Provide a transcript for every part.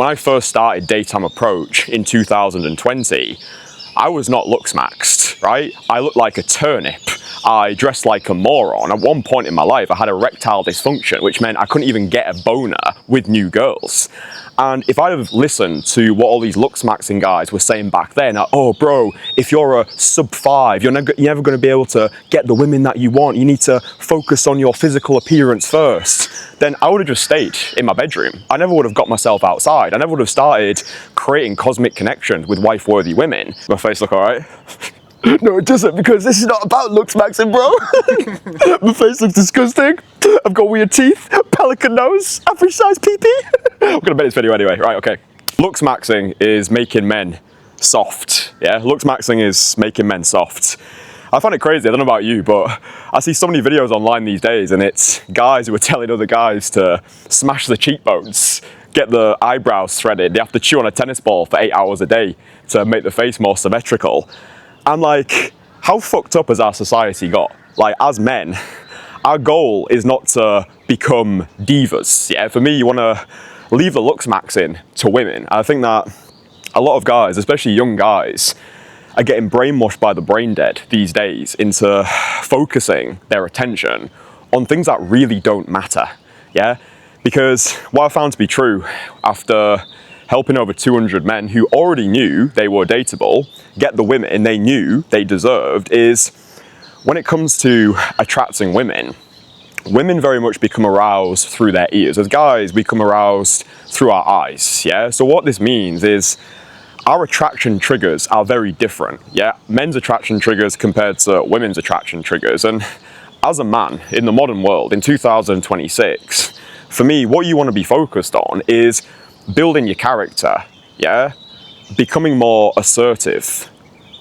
When I first started Daytime Approach in 2020, I was not Looksmaxxed, right? I looked like a turnip. I dressed like a moron. At one point in my life, I had erectile dysfunction, which meant I couldn't even get a boner with new girls. And if I'd have listened to what all these Looksmaxxing guys were saying back then, like, oh bro, if you're a sub 5, you're never going to be able to get the women that you want. You need to focus on your physical appearance first. Then I would have just stayed in my bedroom. I never would have got myself outside. I never would have started creating cosmic connections with wife-worthy women. My face look all right? No, it doesn't, because this is not about Looksmaxxing, bro. My face looks disgusting. I've got weird teeth, pelican nose, average size pee-pee. I'm gonna make this video anyway, right, okay. Looksmaxxing is making men soft, yeah? Looksmaxxing is making men soft. I find it crazy, I don't know about you, but I see so many videos online these days and it's guys who are telling other guys to smash the cheekbones, get the eyebrows threaded. They have to chew on a tennis ball for 8 hours a day to make the face more symmetrical. I'm like, how fucked up has our society got? Like, as men, our goal is not to become divas, yeah? For me, you wanna leave the Looksmaxxing to women. I think that a lot of guys, especially young guys, are getting brainwashed by the brain dead these days into focusing their attention on things that really don't matter, yeah? Because what I found to be true after helping over 200 men who already knew they were dateable get the women they knew they deserved is when it comes to attracting women, women very much become aroused through their ears. As guys, we become aroused through our eyes, yeah? So what this means is our attraction triggers are very different, yeah? Men's attraction triggers compared to women's attraction triggers. And as a man in the modern world, in 2026, for me, what you want to be focused on is building your character, yeah? Becoming more assertive,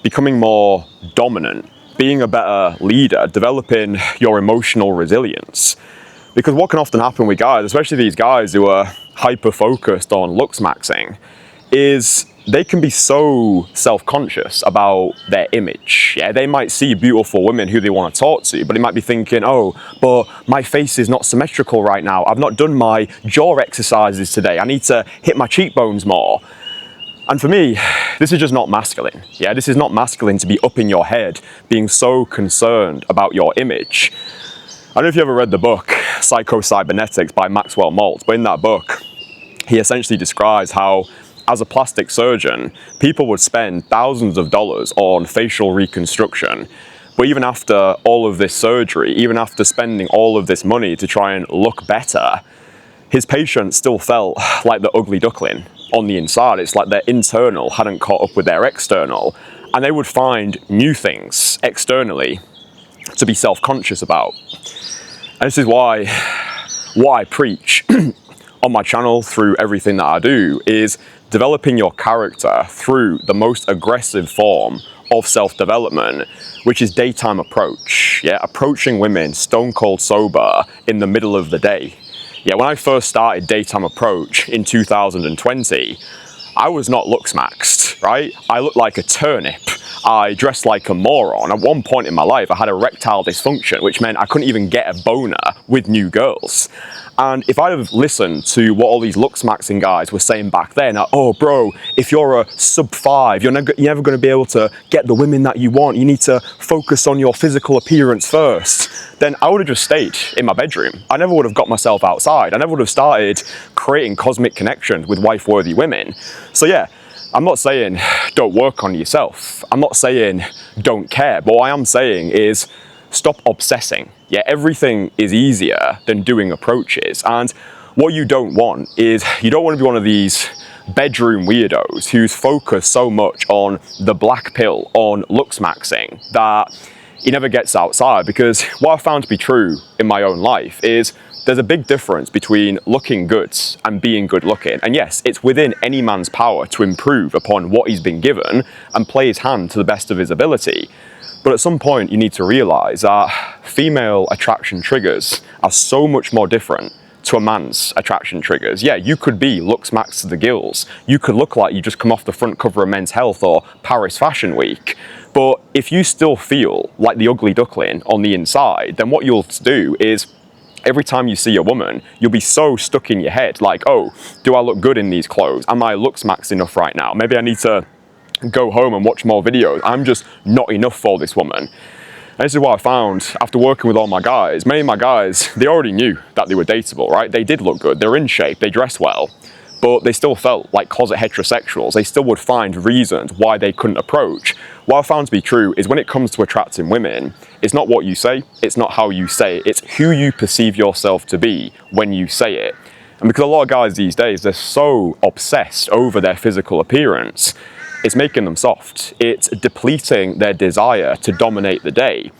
becoming more dominant, being a better leader, developing your emotional resilience. Because what can often happen with guys, especially these guys who are hyper-focused on Looksmaxxing, is they can be so self-conscious about their image. Yeah, they might see beautiful women who they want to talk to, but they might be thinking, oh, but my face is not symmetrical right now. I've not done my jaw exercises today. I need to hit my cheekbones more. And for me, this is just not masculine. Yeah, this is not masculine to be up in your head, being so concerned about your image. I don't know if you ever read the book, Psycho-Cybernetics by Maxwell Maltz, but in that book, he essentially describes how as a plastic surgeon, people would spend thousands of dollars on facial reconstruction. But even after all of this surgery, even after spending all of this money to try and look better, his patients still felt like the ugly duckling on the inside. It's like their internal hadn't caught up with their external. And they would find new things externally to be self-conscious about. And this is why what I preach on my channel through everything that I do is developing your character through the most aggressive form of self-development, which is daytime approach. Yeah, approaching women stone cold sober in the middle of the day. Yeah, when I first started Daytime Approach in 2020, I was not Looksmaxxed, right? I looked like a turnip. I dressed like a moron. At one point in my life, I had erectile dysfunction, which meant I couldn't even get a boner with new girls. And if I'd have listened to what all these Looksmaxxing guys were saying back then, like, oh bro, if you're a sub 5, you're never going to be able to get the women that you want. You need to focus on your physical appearance first. Then I would have just stayed in my bedroom. I never would have got myself outside. I never would have started creating cosmic connections with wife-worthy women. So yeah, I'm not saying don't work on yourself. I'm not saying don't care. But what I am saying is stop obsessing. Yeah, everything is easier than doing approaches. And what you don't want is, you don't want to be one of these bedroom weirdos who's focused so much on the black pill, on Looksmaxxing, that he never gets outside. Because what I found to be true in my own life is there's a big difference between looking good and being good looking. And yes, it's within any man's power to improve upon what he's been given and play his hand to the best of his ability. But at some point you need to realize that female attraction triggers are so much more different to a man's attraction triggers. Yeah, you could be Looksmaxxed to the gills. You could look like you just come off the front cover of Men's Health or Paris Fashion Week. But if you still feel like the ugly duckling on the inside, then what you'll do is Every time you see a woman, you'll be so stuck in your head, like, oh, do I look good in these clothes? Am I Looksmaxxed enough right now? Maybe I need to go home and watch more videos. I'm just not enough for this woman. And this is what I found after working with all my guys. Many of my guys, they already knew that they were dateable, right? They did look good, they were in shape, they dressed well, but they still felt like closet heterosexuals. They still would find reasons why they couldn't approach. What I found to be true is when it comes to attracting women, it's not what you say, it's not how you say it, it's who you perceive yourself to be when you say it. And because a lot of guys these days, they're so obsessed over their physical appearance, it's making them soft. It's depleting their desire to dominate the day.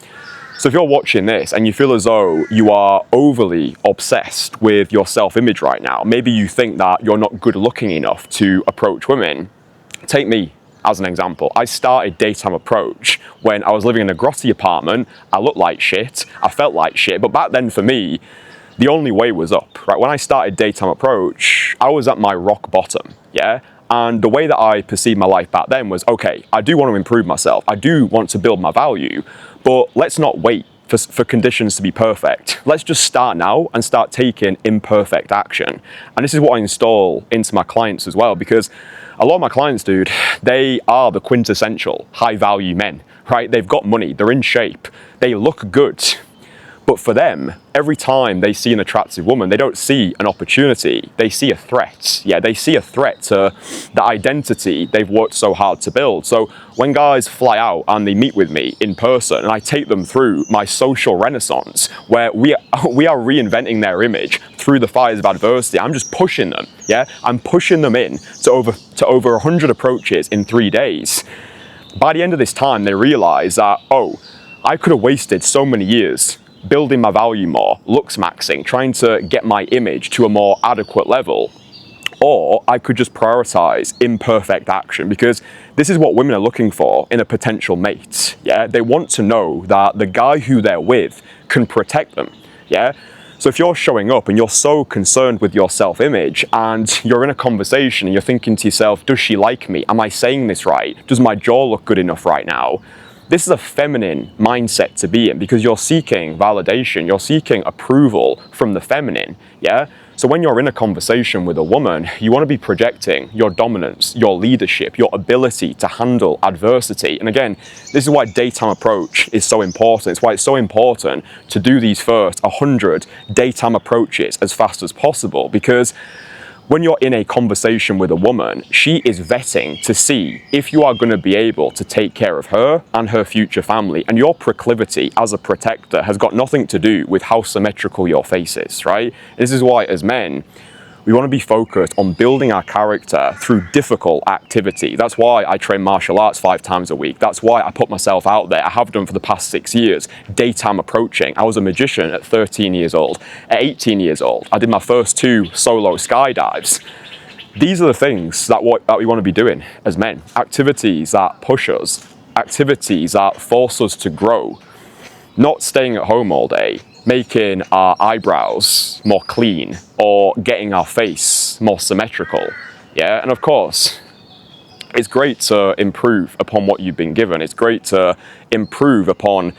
So if you're watching this and you feel as though you are overly obsessed with your self-image right now, maybe you think that you're not good looking enough to approach women. Take me as an example. I started Daytime Approach when I was living in a grotty apartment. I looked like shit, I felt like shit, but back then for me, the only way was up, right? When I started Daytime Approach, I was at my rock bottom, yeah? And the way that I perceived my life back then was, okay, I do want to improve myself. I do want to build my value, but let's not wait for conditions to be perfect. Let's just start now and start taking imperfect action. And this is what I install into my clients as well, because a lot of my clients, dude, they are the quintessential high value men, right? They've got money, they're in shape, they look good. But for them, every time they see an attractive woman, they don't see an opportunity, they see a threat. Yeah, they see a threat to the identity they've worked so hard to build. So when guys fly out and they meet with me in person and I take them through my social renaissance, where we are reinventing their image through the fires of adversity, I'm just pushing them, yeah? I'm pushing them in to over 100 approaches in 3 days. By the end of this time, they realize that, oh, I could have wasted so many years building my value more, Looksmaxxing, trying to get my image to a more adequate level. Or I could just prioritize imperfect action, because this is what women are looking for in a potential mate. Yeah, they want to know that the guy who they're with can protect them. Yeah. So if you're showing up and you're so concerned with your self-image and you're in a conversation and you're thinking to yourself, does she like me? Am I saying this right? Does my jaw look good enough right now? This is a feminine mindset to be in, because you're seeking validation, you're seeking approval from the feminine, yeah? So when you're in a conversation with a woman, you want to be projecting your dominance, your leadership, your ability to handle adversity. And again, this is why Daytime Approach is so important. It's why it's so important to do these first 100 Daytime Approaches as fast as possible, because when you're in a conversation with a woman, she is vetting to see if you are going to be able to take care of her and her future family. And your proclivity as a protector has got nothing to do with how symmetrical your face is, right? This is why as men, we want to be focused on building our character through difficult activity. That's why I train martial arts 5 times a week. That's why I put myself out there. I have done for the past 6 years. Daytime approaching. I was a magician at 13 years old. At 18 years old, I did my first 2 solo skydives. These are the things that we want to be doing as men. Activities that push us. Activities that force us to grow. Not staying at home all day, making our eyebrows more clean or getting our face more symmetrical. Yeah, and of course, it's great to improve upon what you've been given. It's great to improve upon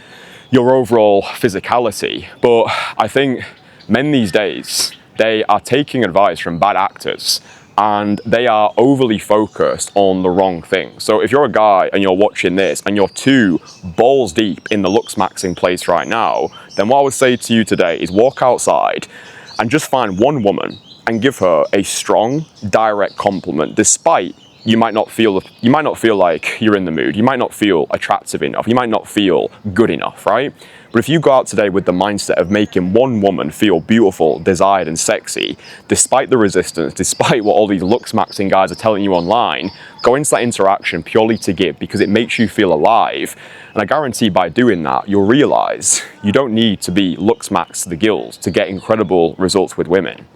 your overall physicality. But I think men these days, they are taking advice from bad actors, and they are overly focused on the wrong thing. So if you're a guy and you're watching this and you're too balls deep in the Looksmaxxing place right now, then what I would say to you today is walk outside and just find one woman and give her a strong, direct compliment, despite you might not feel like you're in the mood. You might not feel attractive enough. You might not feel good enough, right? But if you go out today with the mindset of making one woman feel beautiful, desired, and sexy, despite the resistance, despite what all these Looksmaxxing guys are telling you online, go into that interaction purely to give, because it makes you feel alive. And I guarantee by doing that, you'll realize you don't need to be Looksmaxxed to the gills to get incredible results with women.